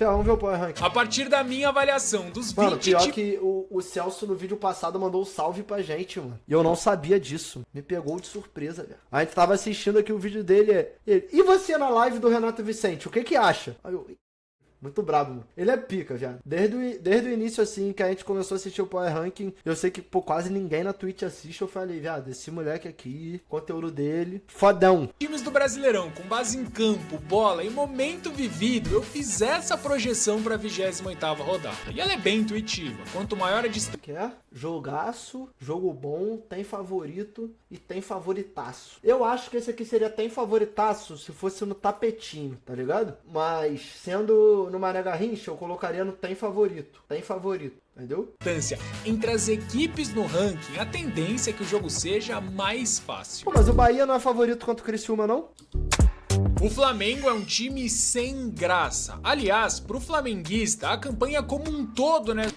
Vamos ver o Power Ranking. A partir da minha avaliação dos 20... Mano, pior que o Celso no vídeo passado mandou um salve pra gente, mano. E eu não sabia disso. Me pegou de surpresa, velho. A gente tava assistindo aqui o vídeo dele. E você na live do Renato Vicente, o que acha? Aí eu... Muito brabo, mano. Ele é pica, já. Desde o início, assim, que a gente começou a assistir o Power Ranking, eu sei que, pô, quase ninguém na Twitch assiste. Eu falei, viado, esse moleque aqui, conteúdo dele, fodão. Times do Brasileirão, com base em campo, bola e momento vivido, eu fiz essa projeção pra 28ª rodada. E ela é bem intuitiva. Quanto maior a distância... Quer? Jogaço, jogo bom, tem favorito e tem favoritaço. Eu acho que esse aqui seria tem favoritaço se fosse no tapetinho, tá ligado? Mas, sendo no Mané Garrincha, eu colocaria no tem favorito. Tem favorito, entendeu? Entre as equipes no ranking, a tendência é que o jogo seja mais fácil. Pô, mas o Bahia não é favorito contra o Criciúma, não? O Flamengo é um time sem graça. Aliás, pro flamenguista, a campanha como um todo, né?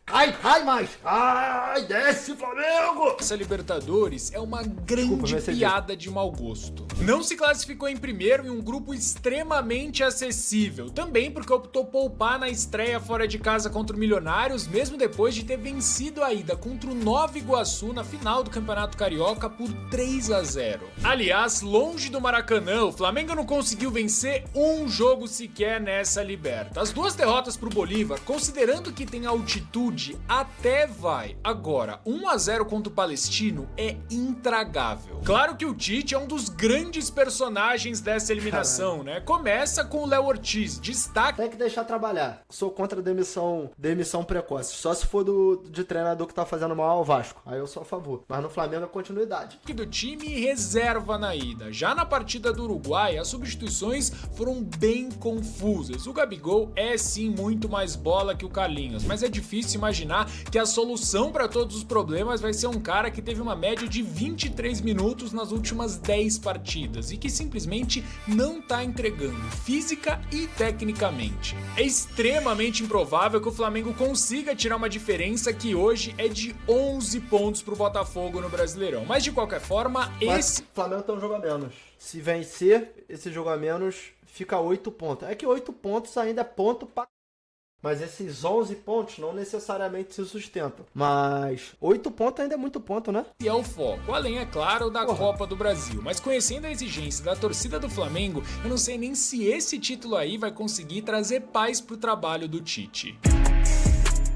Ai, mais! Ai, desce, Flamengo! Essa Libertadores é uma grande piada de mau gosto. Não se classificou em primeiro em um grupo extremamente acessível. Também porque optou poupar na estreia fora de casa contra o Milionários, mesmo depois de ter vencido a ida contra o Nova Iguaçu na final do Campeonato Carioca por 3-0. Aliás, longe do Maracanã, o Flamengo não conseguiu vencer um jogo sequer nessa Liberta. As duas derrotas pro Bolívar, considerando que tem altitude, até vai. Agora, 1-0 contra o Palestino é intragável. Claro que o Tite é um dos grandes personagens dessa eliminação, né? Começa com o Léo Ortiz, destaque... Tem que deixar trabalhar. Sou contra a demissão precoce. Só se for de treinador que tá fazendo mal ao Vasco. Aí eu sou a favor. Mas no Flamengo é continuidade. Do time reserva na ida. Já na partida do Uruguai, as substituições foram bem confusas. O Gabigol é sim muito mais bola que o Carlinhos, mas é difícil imaginar que a solução para todos os problemas vai ser um cara que teve uma média de 23 minutos nas últimas 10 partidas e que simplesmente não tá entregando física e tecnicamente. É extremamente improvável que o Flamengo consiga tirar uma diferença que hoje é de 11 pontos pro Botafogo no Brasileirão, mas de qualquer forma, O Flamengo tem um jogo a menos. Se vencer esse jogo a menos, fica 8 pontos. É que 8 pontos ainda é ponto pra... Mas esses 11 pontos não necessariamente se sustentam. Mas 8 pontos ainda é muito ponto, né? E é o foco, além, é claro, da Copa do Brasil. Mas conhecendo a exigência da torcida do Flamengo, eu não sei nem se esse título aí vai conseguir trazer paz pro trabalho do Tite.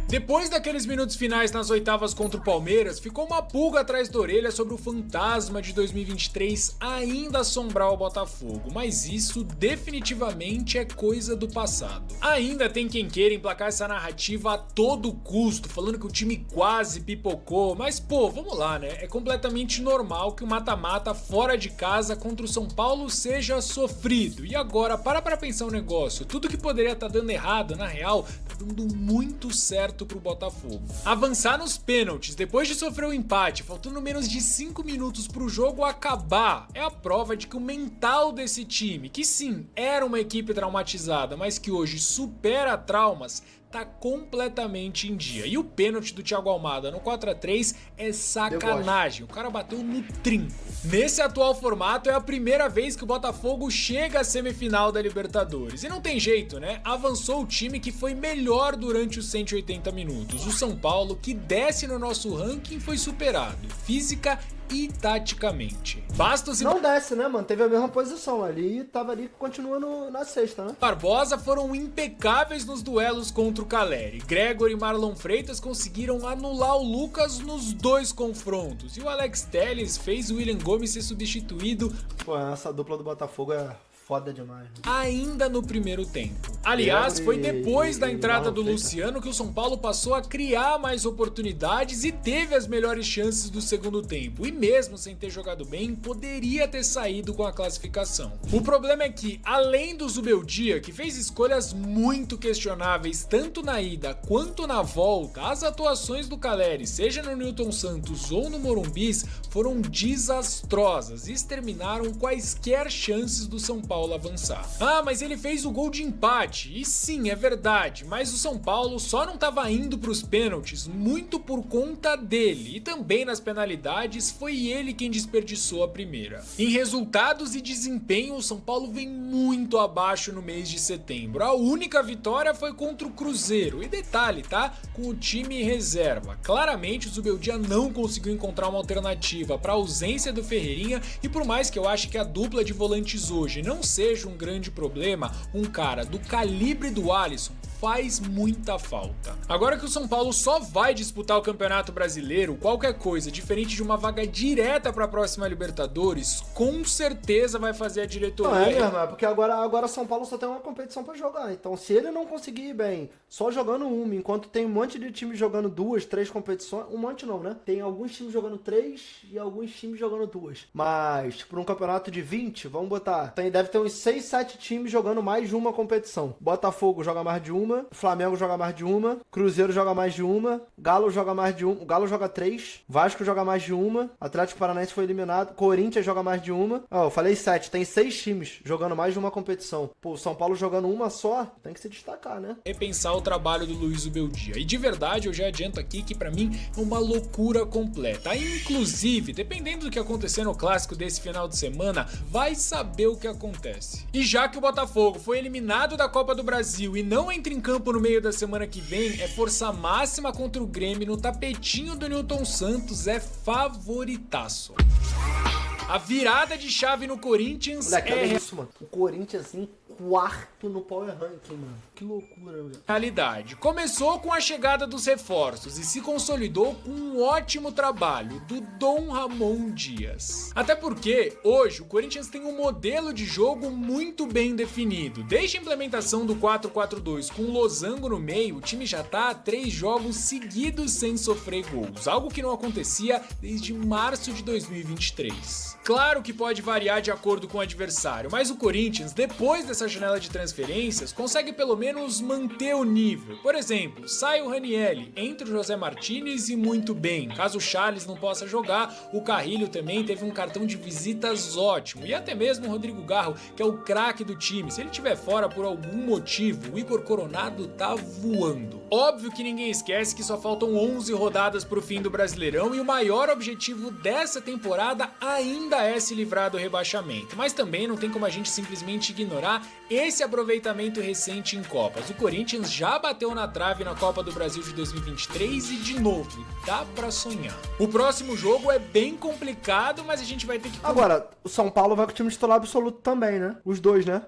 Depois daqueles minutos finais nas oitavas contra o Palmeiras, ficou uma pulga atrás da orelha sobre o fantasma de 2023 ainda assombrar o Botafogo, mas isso definitivamente é coisa do passado. Ainda tem quem queira emplacar essa narrativa a todo custo, falando que o time quase pipocou, mas pô, vamos lá, né? É completamente normal que o mata-mata fora de casa contra o São Paulo seja sofrido. E agora, para pensar um negócio, tudo que poderia estar dando errado, na real, tá dando muito certo pro Botafogo. Avançar nos pênaltis depois de sofrer o empate, faltando menos de 5 minutos pro jogo acabar, é a prova de que o mental desse time, que sim, era uma equipe traumatizada, mas que hoje supera traumas, tá completamente em dia. E o pênalti do Thiago Almada no 4-3 é sacanagem. O cara bateu no trinco. Nesse atual formato é a primeira vez que o Botafogo chega à semifinal da Libertadores. E não tem jeito, né? Avançou o time que foi melhor durante os 180 minutos. O São Paulo, que desce no nosso ranking, foi superado física e taticamente. Não desce, né, mano? Teve a mesma posição ali, tava ali, continua na sexta, né? Barbosa foram impecáveis nos duelos contra o Caleri. Gregor e Marlon Freitas conseguiram anular o Lucas nos dois confrontos. E o Alex Telles fez o William Gomes ser substituído. Pô, essa dupla do Botafogo é foda demais, né? Ainda no primeiro tempo. Aliás, foi depois da entrada do Luciano que o São Paulo passou a criar mais oportunidades e teve as melhores chances do segundo tempo. E mesmo sem ter jogado bem, poderia ter saído com a classificação. O problema é que, além do Zubeldia, que fez escolhas muito questionáveis tanto na ida quanto na volta, as atuações do Caleri, seja no Newton Santos ou no Morumbis, foram desastrosas e exterminaram quaisquer chances do São Paulo avançar. Ah, mas ele fez o gol de empate. empate. E sim, é verdade, mas o São Paulo só não estava indo para os pênaltis muito por conta dele. E também nas penalidades foi ele quem desperdiçou a primeira. Em resultados e desempenho, o São Paulo vem muito abaixo no mês de setembro. A única vitória foi contra o Cruzeiro. E detalhe, tá? Com o time reserva. Claramente o Zubeldia não conseguiu encontrar uma alternativa para a ausência do Ferreirinha, e por mais que eu ache que a dupla de volantes hoje não seja um grande problema, um cara do calibre do Alisson faz muita falta. Agora que o São Paulo só vai disputar o Campeonato Brasileiro, qualquer coisa diferente de uma vaga direta para a próxima Libertadores, com certeza vai fazer a diretoria. Não, é mesmo, porque agora São Paulo só tem uma competição para jogar. Então, se ele não conseguir ir bem só jogando uma, enquanto tem um monte de times jogando 2, 3 competições, um monte não, né? Tem alguns times jogando 3 e alguns times jogando 2. Mas, por um campeonato de 20, vamos botar, deve ter uns 6, 7 times jogando mais de uma competição. Botafogo joga mais de uma, Flamengo joga mais de uma, Cruzeiro joga mais de uma, Galo joga mais de uma, o Galo joga 3, Vasco joga mais de uma, Atlético Paranaense foi eliminado, Corinthians joga mais de uma. Eu falei 7, tem 6 times jogando mais de uma competição. Pô, o São Paulo jogando uma só, tem que se destacar, né? Repensar o trabalho do Luiz Zubeldia. E de verdade, eu já adianto aqui que pra mim é uma loucura completa. Inclusive, dependendo do que acontecer no clássico desse final de semana, vai saber o que acontece. E já que o Botafogo foi eliminado da Copa do Brasil e não entra em campo no meio da semana que vem, é força máxima contra o Grêmio no tapetinho do Newton Santos, é favoritaço. A virada de chave no Corinthians Moleque, olha isso, mano. O Corinthians em quarto no Power Ranking, mano. Que loucura, velho. Realidade. Começou com a chegada dos reforços e se consolidou com um ótimo trabalho do Dom Ramon Dias. Até porque, hoje, o Corinthians tem um modelo de jogo muito bem definido. Desde a implementação do 4-4-2 com o losango no meio, o time já tá há 3 jogos seguidos sem sofrer gols, algo que não acontecia desde março de 2023. Claro que pode variar de acordo com o adversário, mas o Corinthians, depois dessa janela de transferências, consegue pelo menos manter o nível. Por exemplo, sai o Ranieri, entra o José Martinez e muito bem. Caso o Charles não possa jogar, o Carrilho também teve um cartão de visitas ótimo. E até mesmo o Rodrigo Garro, que é o craque do time. Se ele estiver fora por algum motivo, o Igor Coronado tá voando. Óbvio que ninguém esquece que só faltam 11 rodadas pro fim do Brasileirão e o maior objetivo dessa temporada ainda é se livrar do rebaixamento. Mas também não tem como a gente simplesmente ignorar esse aproveitamento recente em Copas. O Corinthians já bateu na trave na Copa do Brasil de 2023 e de novo, dá pra sonhar. O próximo jogo é bem complicado, mas a gente vai ter que... Agora, o São Paulo vai com o time titular absoluto também, né? Os dois, né?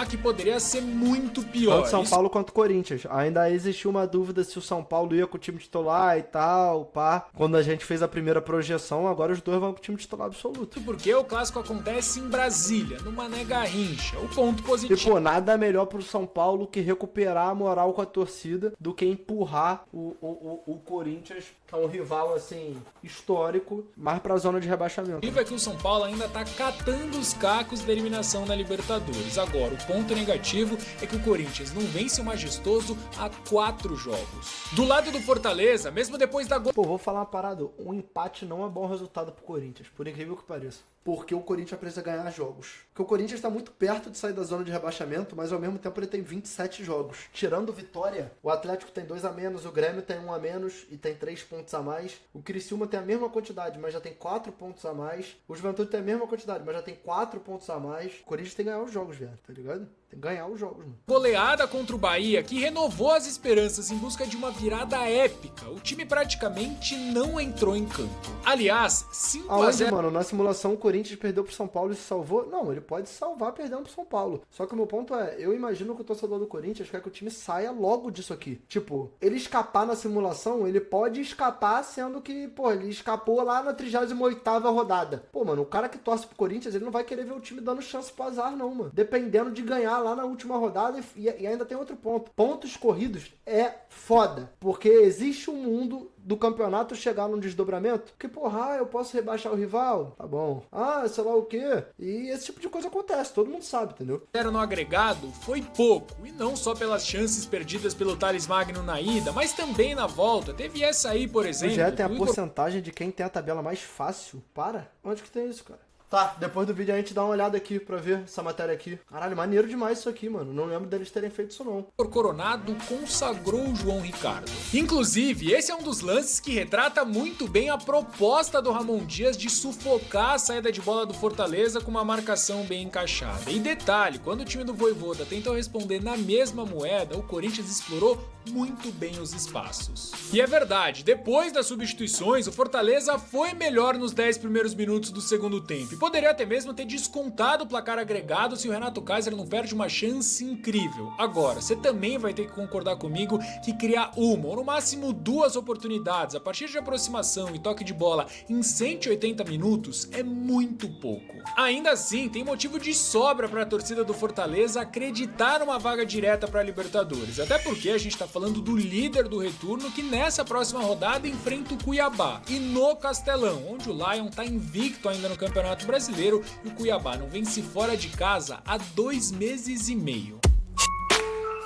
Que poderia ser muito pior. Tanto São Paulo quanto Corinthians. Ainda existiu uma dúvida se o São Paulo ia com o time titular e tal, pá. Quando a gente fez a primeira projeção, agora os dois vão com o time titular absoluto. Porque o clássico acontece em Brasília, no Mané Garrincha, o ponto positivo. E pô, nada melhor pro São Paulo que recuperar a moral com a torcida do que empurrar o Corinthians, que é um rival, assim, histórico, mais pra zona de rebaixamento. E é que o São Paulo ainda tá catando os cacos da eliminação na Libertadores. Agora, o ponto negativo é que o Corinthians não vence o Majestoso há 4 jogos. Do lado do Fortaleza, mesmo depois da... Pô, vou falar uma parada. Um empate não é bom resultado pro Corinthians, por incrível que pareça. Porque o Corinthians precisa ganhar jogos. Porque o Corinthians está muito perto de sair da zona de rebaixamento, mas ao mesmo tempo ele tem 27 jogos. Tirando Vitória, o Atlético tem 2 a menos, o Grêmio tem 1 a menos e tem 3 pontos a mais. O Criciúma tem a mesma quantidade, mas já tem 4 pontos a mais. O Juventude tem a mesma quantidade, mas já tem 4 pontos a mais. O Corinthians tem que ganhar os jogos, velho, tá ligado? Tem que ganhar os jogos, mano. Goleada contra o Bahia, que renovou as esperanças em busca de uma virada épica. O time praticamente não entrou em campo. Aliás, 5 a 0... mano? Na simulação, o Corinthians perdeu pro São Paulo e se salvou? Não, ele pode salvar perdendo pro São Paulo. Só que o meu ponto é, eu imagino que o torcedor do Corinthians quer que o time saia logo disso aqui. Tipo, ele escapar na simulação, ele pode escapar sendo que, pô, ele escapou lá na 38ª rodada. Pô, mano, o cara que torce pro Corinthians, ele não vai querer ver o time dando chance pro azar, não, mano. Dependendo de ganhar lá na última rodada e ainda tem outro ponto. Pontos corridos é foda, porque existe um mundo do campeonato chegar num desdobramento que, porra, eu posso rebaixar o rival? Tá bom. Sei lá o quê. E esse tipo de coisa acontece, todo mundo sabe, entendeu? No agregado foi pouco, e não só pelas chances perdidas pelo Thales Magno na ida, mas também na volta. Teve essa aí, por exemplo... Já tem a porcentagem de quem tem a tabela mais fácil. Para? Onde que tem isso, cara? Tá, depois do vídeo a gente dá uma olhada aqui pra ver essa matéria aqui. Caralho, maneiro demais isso aqui, mano. Não lembro deles terem feito isso, não. O Coronado consagrou o João Ricardo. Inclusive, esse é um dos lances que retrata muito bem a proposta do Ramon Dias de sufocar a saída de bola do Fortaleza com uma marcação bem encaixada. E detalhe, quando o time do Vojvoda tentou responder na mesma moeda, o Corinthians explorou muito bem os espaços. E é verdade, depois das substituições, o Fortaleza foi melhor nos 10 primeiros minutos do segundo tempo. E poderia até mesmo ter descontado o placar agregado se o Renato Kaiser não perde uma chance incrível. Agora, você também vai ter que concordar comigo que criar uma ou no máximo duas oportunidades a partir de aproximação e toque de bola em 180 minutos é muito pouco. Ainda assim, tem motivo de sobra para a torcida do Fortaleza acreditar numa vaga direta para a Libertadores. Até porque a gente tá falando do líder do retorno que nessa próxima rodada enfrenta o Cuiabá. E no Castelão, onde o Lion tá invicto ainda no Campeonato Brasileiro e o Cuiabá não vence fora de casa há 2 meses e meio.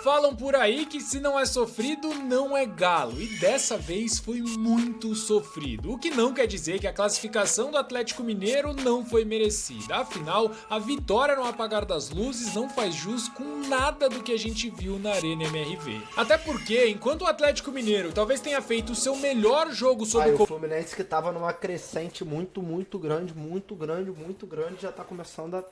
Falam por aí que se não é sofrido, não é galo, e dessa vez foi muito sofrido, o que não quer dizer que a classificação do Atlético Mineiro não foi merecida, afinal, a vitória no apagar das luzes não faz jus com nada do que a gente viu na Arena MRV. Até porque, enquanto o Atlético Mineiro talvez tenha feito o seu melhor jogo sob o Fluminense que tava numa crescente muito grande, já tá começando a...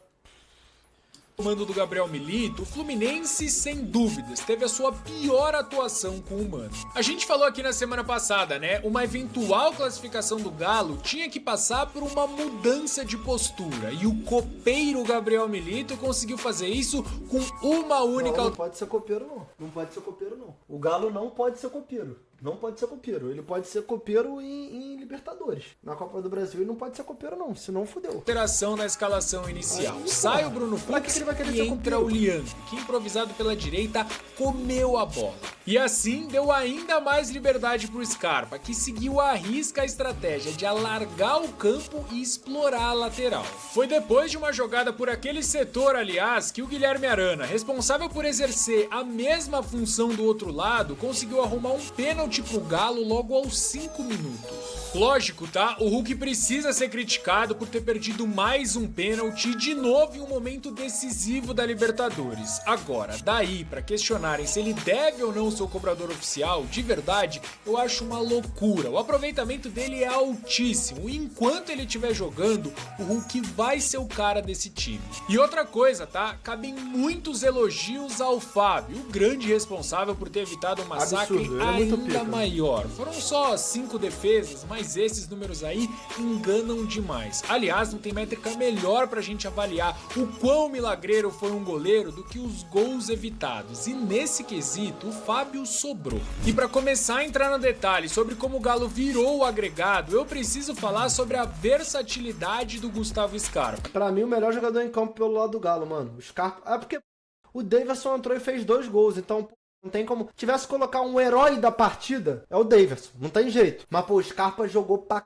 comando do Gabriel Milito, o Fluminense, sem dúvidas, teve a sua pior atuação com o Mano. A gente falou aqui na semana passada, né? Uma eventual classificação do Galo tinha que passar por uma mudança de postura. E o copeiro Gabriel Milito conseguiu fazer isso com uma única... Não pode ser copeiro, não. Não pode ser copeiro, não. O Galo não pode ser copeiro. Não pode ser copeiro. Ele pode ser copeiro em Libertadores. Na Copa do Brasil ele não pode ser copeiro, não. Senão fudeu. Alteração na escalação inicial. Sai o Bruno Fux e entra o Liang, que improvisado pela direita comeu a bola. E assim deu ainda mais liberdade pro Scarpa, que seguiu à risca a estratégia de alargar o campo e explorar a lateral. Foi depois de uma jogada por aquele setor, aliás, que o Guilherme Arana, responsável por exercer a mesma função do outro lado, conseguiu arrumar um pênalti pro Galo logo aos 5 minutos. Lógico, tá? O Hulk precisa ser criticado por ter perdido mais um pênalti de novo em um momento decisivo da Libertadores. Agora, daí pra questionarem se ele deve ou não ser o cobrador oficial, de verdade, eu acho uma loucura. O aproveitamento dele é altíssimo e enquanto ele estiver jogando, o Hulk vai ser o cara desse time. E outra coisa, tá? Cabem muitos elogios ao Fábio, o grande responsável por ter evitado um massacre ainda maior. Foram só 5 defesas, mas esses números aí enganam demais. Aliás, não tem métrica melhor pra gente avaliar o quão milagreiro foi um goleiro do que os gols evitados. E nesse quesito, o Fábio sobrou. E pra começar a entrar no detalhe sobre como o Galo virou o agregado, eu preciso falar sobre a versatilidade do Gustavo Scarpa. Pra mim, o melhor jogador em campo pelo lado do Galo, mano. O Scarpa... É porque o Daverson entrou e fez 2 gols, então... Não tem como... Tivesse que colocar um herói da partida, é o Daverson. Não tem jeito. Mas, pô, o Scarpa jogou pra...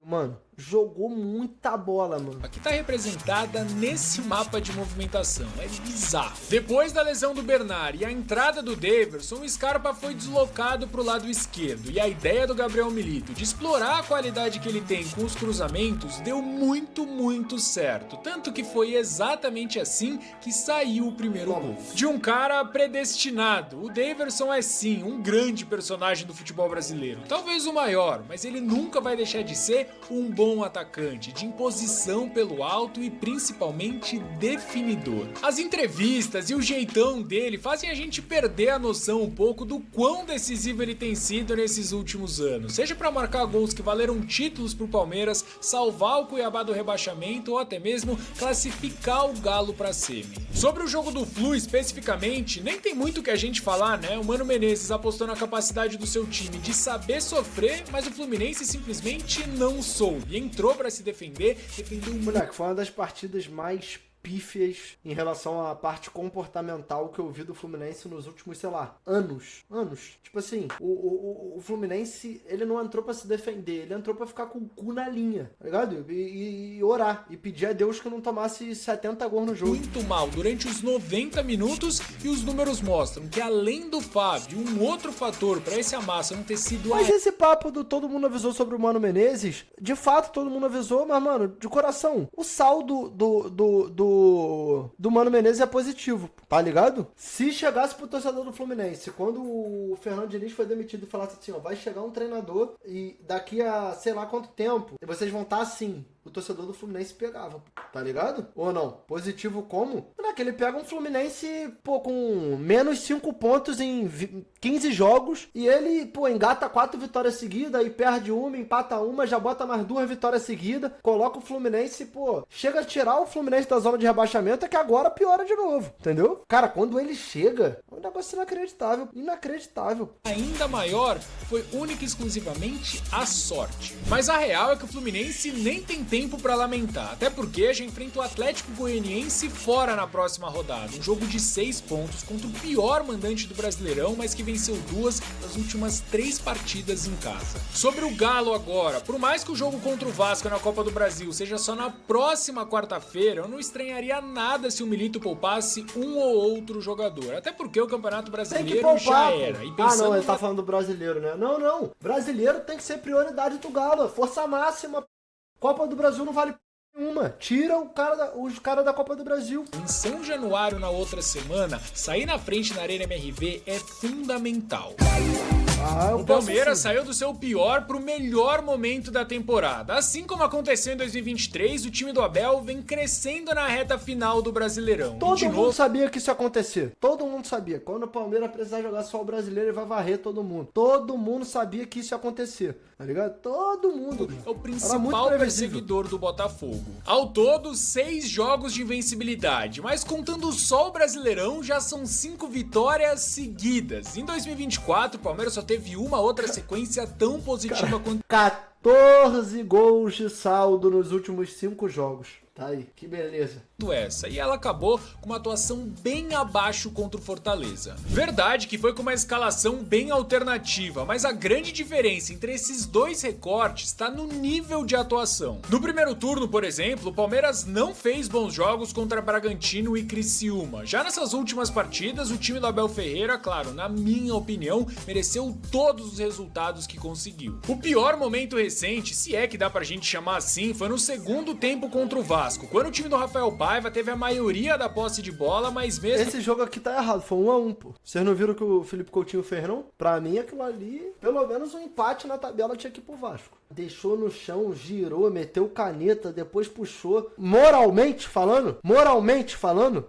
Mano, jogou muita bola, mano. Aqui tá representada nesse mapa de movimentação, é bizarro. Depois da lesão do Bernard e a entrada do Daverson, o Scarpa foi deslocado pro lado esquerdo. E a ideia do Gabriel Milito de explorar a qualidade que ele tem com os cruzamentos deu muito certo. Tanto que foi exatamente assim que saiu o primeiro gol. De um cara predestinado, o Daverson é sim um grande personagem do futebol brasileiro. Talvez o maior, mas ele nunca vai deixar de ser um bom atacante, de imposição pelo alto e principalmente definidor. As entrevistas e o jeitão dele fazem a gente perder a noção um pouco do quão decisivo ele tem sido nesses últimos anos, seja para marcar gols que valeram títulos pro Palmeiras, salvar o Cuiabá do rebaixamento ou até mesmo classificar o Galo pra semi. Sobre o jogo do Flu especificamente, nem tem muito o que a gente falar, né? O Mano Menezes apostou na capacidade do seu time de saber sofrer, mas o Fluminense simplesmente não soube. Entrou pra se defender, defendeu muito. Moleque, foi uma das partidas mais pífias em relação à parte comportamental que eu vi do Fluminense nos últimos, sei lá, anos. Tipo assim, o Fluminense, ele não entrou pra se defender, ele entrou pra ficar com o cu na linha, tá ligado? E orar, e pedir a Deus que não tomasse 70 gols no jogo. Muito mal durante os 90 minutos, e os números mostram que além do Fábio, um outro fator pra esse Amassa não ter sido... Mas esse papo do todo mundo avisou sobre o Mano Menezes, de fato todo mundo avisou, mas mano, de coração, o saldo do Mano Menezes é positivo, tá ligado? Se chegasse pro torcedor do Fluminense, quando o Fernando Diniz foi demitido e falasse assim, ó, vai chegar um treinador e daqui a sei lá quanto tempo, vocês vão estar assim, o torcedor do Fluminense pegava, tá ligado? Ou não? Positivo como? Não é que ele pega um Fluminense, pô, com menos 5 pontos em 15 jogos e ele, pô, engata 4 vitórias seguidas e perde uma, empata uma, já bota mais 2 vitórias seguidas, coloca o Fluminense, pô, chega a tirar o Fluminense da zona de rebaixamento, é que agora piora de novo, entendeu? Cara, quando ele chega, é um negócio inacreditável. Ainda maior foi única e exclusivamente a sorte. Mas a real é que o Fluminense nem tem tempo pra lamentar, até porque já enfrenta o Atlético Goianiense fora na próxima rodada, um jogo de 6 pontos contra o pior mandante do Brasileirão, mas que venceu 2 das últimas 3 partidas em casa. Sobre o Galo agora, por mais que o jogo contra o Vasco na Copa do Brasil seja só na próxima quarta-feira, eu não estranharia nada se o Milito poupasse um ou outro jogador, até porque o Campeonato Brasileiro já era. E não, ele tá falando do brasileiro, né? Não, brasileiro tem que ser prioridade do Galo, força máxima. Copa do Brasil não vale nenhuma. Tira os cara da Copa do Brasil. Em São Januário, na outra semana, sair na frente na Arena MRV é fundamental. O Palmeiras saiu do seu pior pro melhor momento da temporada. Assim como aconteceu em 2023, o time do Abel vem crescendo na reta final do Brasileirão. Todo mundo sabia que isso ia acontecer. Todo mundo sabia. Quando o Palmeiras precisar jogar só o brasileiro, ele vai varrer todo mundo. Todo mundo sabia que isso ia acontecer. Tá ligado? Todo mundo. É o principal perseguidor do Botafogo. Ao todo, 6 jogos de invencibilidade, mas contando só o Brasileirão, já são 5 vitórias seguidas. Em 2024, o Palmeiras só teve uma outra sequência tão positiva quanto... 14 gols de saldo nos últimos 5 jogos. Tá aí, que beleza. Essa, e ela acabou com uma atuação bem abaixo contra o Fortaleza. Verdade que foi com uma escalação bem alternativa, mas a grande diferença entre esses dois recortes está no nível de atuação. No primeiro turno, por exemplo, o Palmeiras não fez bons jogos contra Bragantino e Criciúma. Já nessas últimas partidas, o time do Abel Ferreira, claro, na minha opinião, mereceu todos os resultados que conseguiu. O pior momento recente, se é que dá pra gente chamar assim, foi no segundo tempo contra o Vasco, quando o time do Rafael Paiva teve a maioria da posse de bola, mas mesmo... Esse jogo aqui tá errado, foi 1-1, pô. Vocês não viram que o Felipe Coutinho fez, não? Pra mim, aquilo ali, pelo menos um empate na tabela tinha que ir pro Vasco. Deixou no chão, girou, meteu caneta, depois puxou. Moralmente falando,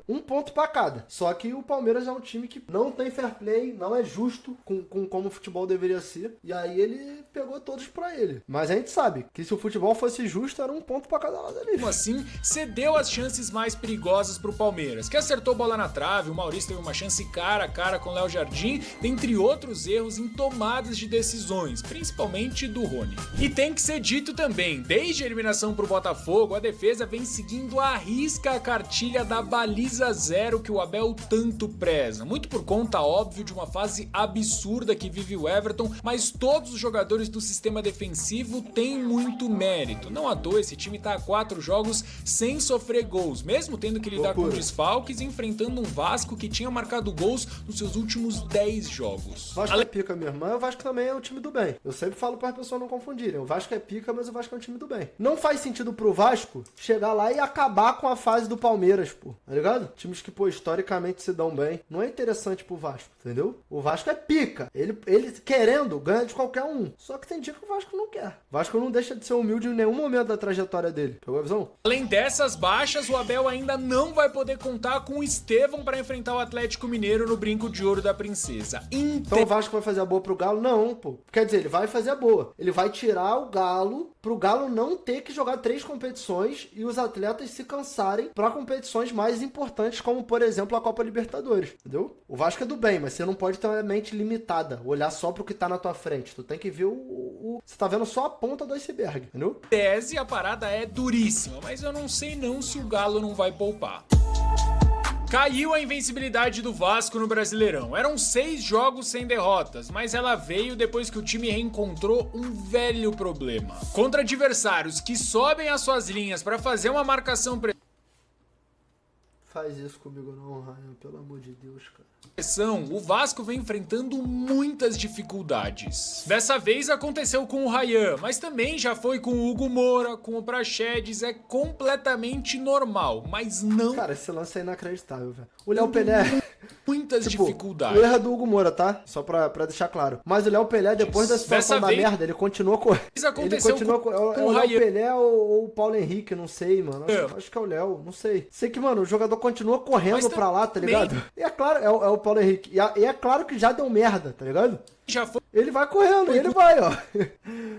1 ponto pra cada. Só que o Palmeiras é um time que não tem fair play, não é justo com como o futebol deveria ser. E aí ele pegou todos pra ele. Mas a gente sabe que se o futebol fosse justo, era 1 ponto pra cada lado ali. Mesmo assim, cedeu as chances mais perigosas pro Palmeiras, que acertou bola na trave, o Maurício teve uma chance cara a cara com o Léo Jardim, dentre outros erros em tomadas de decisões, principalmente do Rony. E tem que ser dito também, desde a eliminação pro Botafogo, a defesa vem seguindo à risca a cartilha da baliza zero que o Abel tanto preza, muito por conta, óbvio, de uma fase absurda que vive o Everton, mas todos os jogadores do sistema defensivo têm muito mérito. Não à toa, esse time tá há 4 jogos sem sofrer gols, mesmo tendo que lidar com desfalques e enfrentando um Vasco que tinha marcado gols nos seus últimos 10 jogos. O Vasco é pica mesmo, mas o Vasco também é um time do bem. Eu sempre falo para as pessoas não confundirem. O Vasco é pica, mas o Vasco é um time do bem. Não faz sentido pro Vasco chegar lá e acabar com a fase do Palmeiras, pô. Tá ligado? Times que, pô, historicamente se dão bem. Não é interessante pro Vasco, entendeu? O Vasco é pica. Ele querendo, ganha de qualquer um. Só que tem dia que o Vasco não quer. O Vasco não deixa de ser humilde em nenhum momento da trajetória dele. Pegou a visão? Além dessas baixas, o Abel ainda não vai poder contar com o Estevão para enfrentar o Atlético Mineiro no Brinco de Ouro da Princesa. Então o Vasco vai fazer a boa pro Galo? Não, pô. Quer dizer, ele vai fazer a boa. Ele vai tirar o Galo pro Galo não ter que jogar 3 competições e os atletas se cansarem para competições mais importantes, como, por exemplo, a Copa Libertadores, entendeu? O Vasco é do bem, mas você não pode ter uma mente limitada, olhar só pro que tá na tua frente. Tu tem que ver você tá vendo só a ponta do iceberg, entendeu? Tese, a parada é duríssima, mas eu não sei não se o Galo não vai poupar. Caiu a invencibilidade do Vasco no Brasileirão. Eram 6 jogos sem derrotas, mas ela veio depois que o time reencontrou um velho problema. Contra adversários que sobem as suas linhas para fazer uma marcação Faz isso comigo não, Ryan, pelo amor de Deus, cara. o Vasco vem enfrentando muitas dificuldades. Dessa vez aconteceu com o Ryan, mas também já foi com o Hugo Moura, com o Praxedes, é completamente normal, mas não... Cara, esse lance é inacreditável, velho. O Léo Pelé... Muitas dificuldades. O erro é do Hugo Moura, tá? Só pra deixar claro. Mas o Léo Pelé, depois da situação da merda, ele continua correndo. Isso aconteceu com o Léo Pelé ou o Paulo Henrique, não sei, mano. Acho que é o Léo, não sei. Sei que, mano, o jogador continua correndo pra lá, tá ligado? E é claro, é o Paulo Henrique. E é claro que já deu merda, tá ligado? Já foi. Ele vai correndo, ele vai, ó.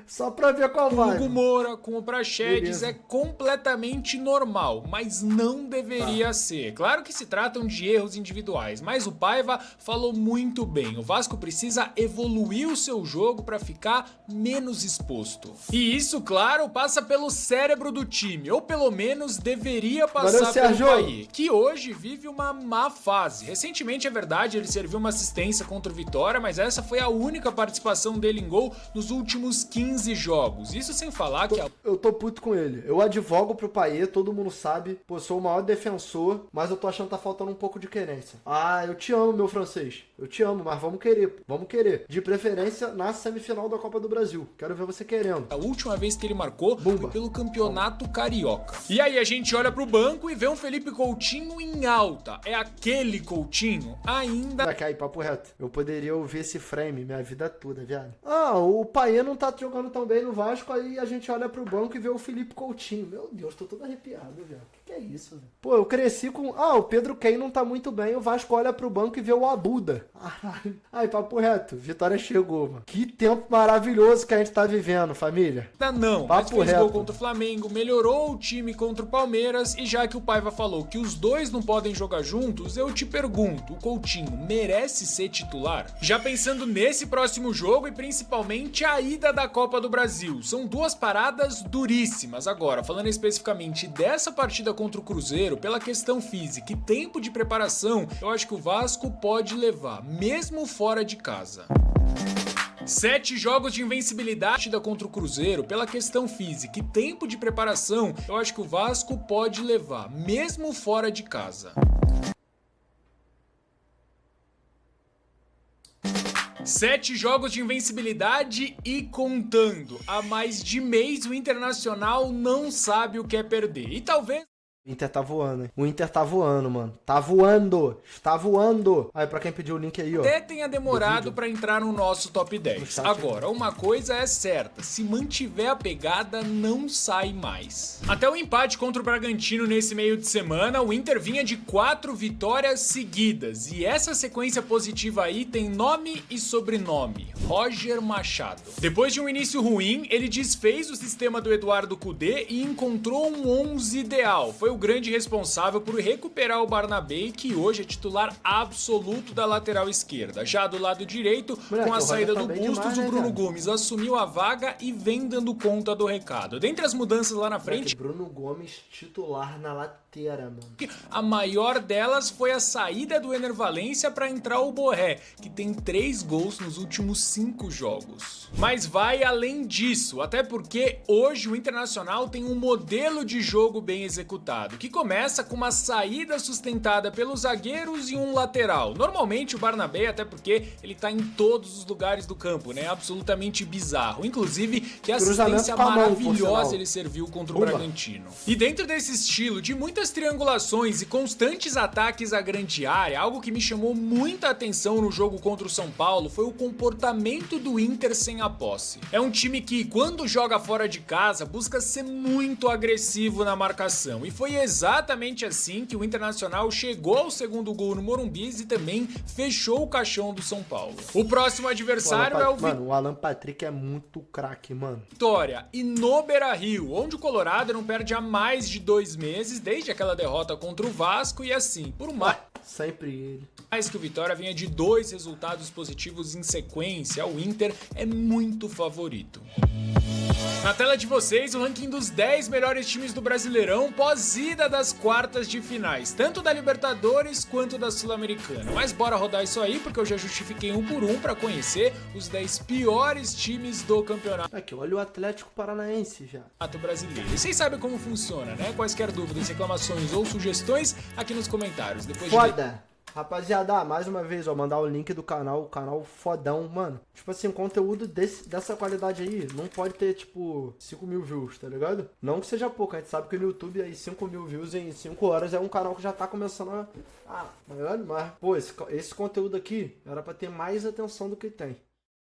Só pra ver qual vai. O Hugo Moura com o Praxedes é completamente normal, mas não deveria ser. Claro que se tratam de erros individuais, mas o Paiva falou muito bem. O Vasco precisa evoluir o seu jogo pra ficar menos exposto. E isso, claro, passa pelo cérebro do time, ou pelo menos deveria passar pelo Bahia, que hoje vive uma má fase. Recentemente, é verdade, ele serviu uma assistência contra o Vitória, mas essa foi a única participação dele em gol nos últimos 15 jogos. Isso sem falar que... Eu tô puto com ele. Eu advogo pro Payet, todo mundo sabe. Pô, sou o maior defensor, mas eu tô achando que tá faltando um pouco de querência. Ah, eu te amo, meu francês. Eu te amo, mas vamos querer. Vamos querer. De preferência na semifinal da Copa do Brasil. Quero ver você querendo. A última vez que ele marcou foi pelo Campeonato Carioca. E aí a gente olha pro banco e vê um Felipe Coutinho em alta. É aquele Coutinho ainda... Vai cair, papo reto. Eu poderia ouvir esse frame minha vida toda, viado. Ah, o Payet não tá jogando tão bem no Vasco, aí a gente olha pro banco e vê o Felipe Coutinho. Meu Deus, tô todo arrepiado, viado. Que é isso, velho? Pô, eu cresci com... Ah, o Pedro Kane não tá muito bem, o Vasco olha pro banco e vê o Abuda. Aí, papo reto, Vitória chegou, mano. Que tempo maravilhoso que a gente tá vivendo, família. Não, mas fez gol contra o Flamengo, melhorou o time contra o Palmeiras, e já que o Paiva falou que os dois não podem jogar juntos, eu te pergunto, o Coutinho merece ser titular? Já pensando nesse próximo jogo e principalmente a ida da Copa do Brasil, são duas paradas duríssimas. Agora, falando especificamente dessa partida contra o Cruzeiro, pela questão física e tempo de preparação, eu acho que o Vasco pode levar, mesmo fora de casa. 7 jogos de invencibilidade contra o Cruzeiro, pela questão física e tempo de preparação, eu acho que o Vasco pode levar, mesmo fora de casa. 7 jogos de invencibilidade e contando. Há mais de mês o Internacional não sabe o que é perder. E talvez... O Inter tá voando, hein? O Inter tá voando, mano. Tá voando. Está voando. Aí, pra quem pediu o link aí, ó. Até tenha demorado pra entrar no nosso top 10. Agora, uma coisa é certa. Se mantiver a pegada, não sai mais. Até o empate contra o Bragantino nesse meio de semana, o Inter vinha de 4 vitórias seguidas. E essa sequência positiva aí tem nome e sobrenome. Roger Machado. Depois de um início ruim, ele desfez o sistema do Eduardo Cudê e encontrou um 11 ideal. Foi o grande responsável por recuperar o Barnabé, que hoje é titular absoluto da lateral esquerda. Já do lado direito, com a saída do Bustos, o Bruno Gomes assumiu a vaga e vem dando conta do recado. Dentre as mudanças lá na frente... Bruno Gomes titular na lateira, mano. A maior delas foi a saída do Ener Valencia para entrar o Borré, que tem 3 gols nos últimos 5 jogos. Mas vai além disso, até porque hoje o Internacional tem um modelo de jogo bem executado, que começa com uma saída sustentada pelos zagueiros e um lateral. Normalmente o Barnabé, até porque ele tá em todos os lugares do campo, né? Absolutamente bizarro. Inclusive, que assistência maravilhosa ele serviu contra o Bragantino. E dentro desse estilo de muitas triangulações e constantes ataques à grande área, algo que me chamou muita atenção no jogo contra o São Paulo foi o comportamento do Inter sem a posse. É um time que, quando joga fora de casa, busca ser muito agressivo na marcação. E foi exatamente assim que o Internacional chegou ao segundo gol no Morumbi e também fechou o caixão do São Paulo. O próximo adversário é o... Mano, o Alan Patrick é muito craque, mano. Vitória, e no Beira-Rio, onde o Colorado não perde há mais de 2 meses, desde aquela derrota contra o Vasco, e assim, por mais... Sempre ele. Mais que o Vitória vinha de 2 resultados positivos em sequência, o Inter é muito favorito. Na tela de vocês, o ranking dos 10 melhores times do Brasileirão pós-ida das quartas de finais, tanto da Libertadores quanto da Sul-Americana. Mas bora rodar isso aí, porque eu já justifiquei um por um pra conhecer os 10 piores times do campeonato Aqui, olha o Atlético Paranaense já. brasileiro. E vocês sabem como funciona, né? Quaisquer dúvidas, reclamações ou sugestões, aqui nos comentários. Depois Foda! Rapaziada, mais uma vez, ó, mandar o link do canal, o canal fodão, mano. Tipo assim, conteúdo dessa qualidade aí não pode ter, tipo, 5 mil views, tá ligado? Não que seja pouco, a gente sabe que no YouTube aí 5 mil views em 5 horas é um canal que já tá começando a... mas, pô, esse conteúdo aqui era pra ter mais atenção do que tem.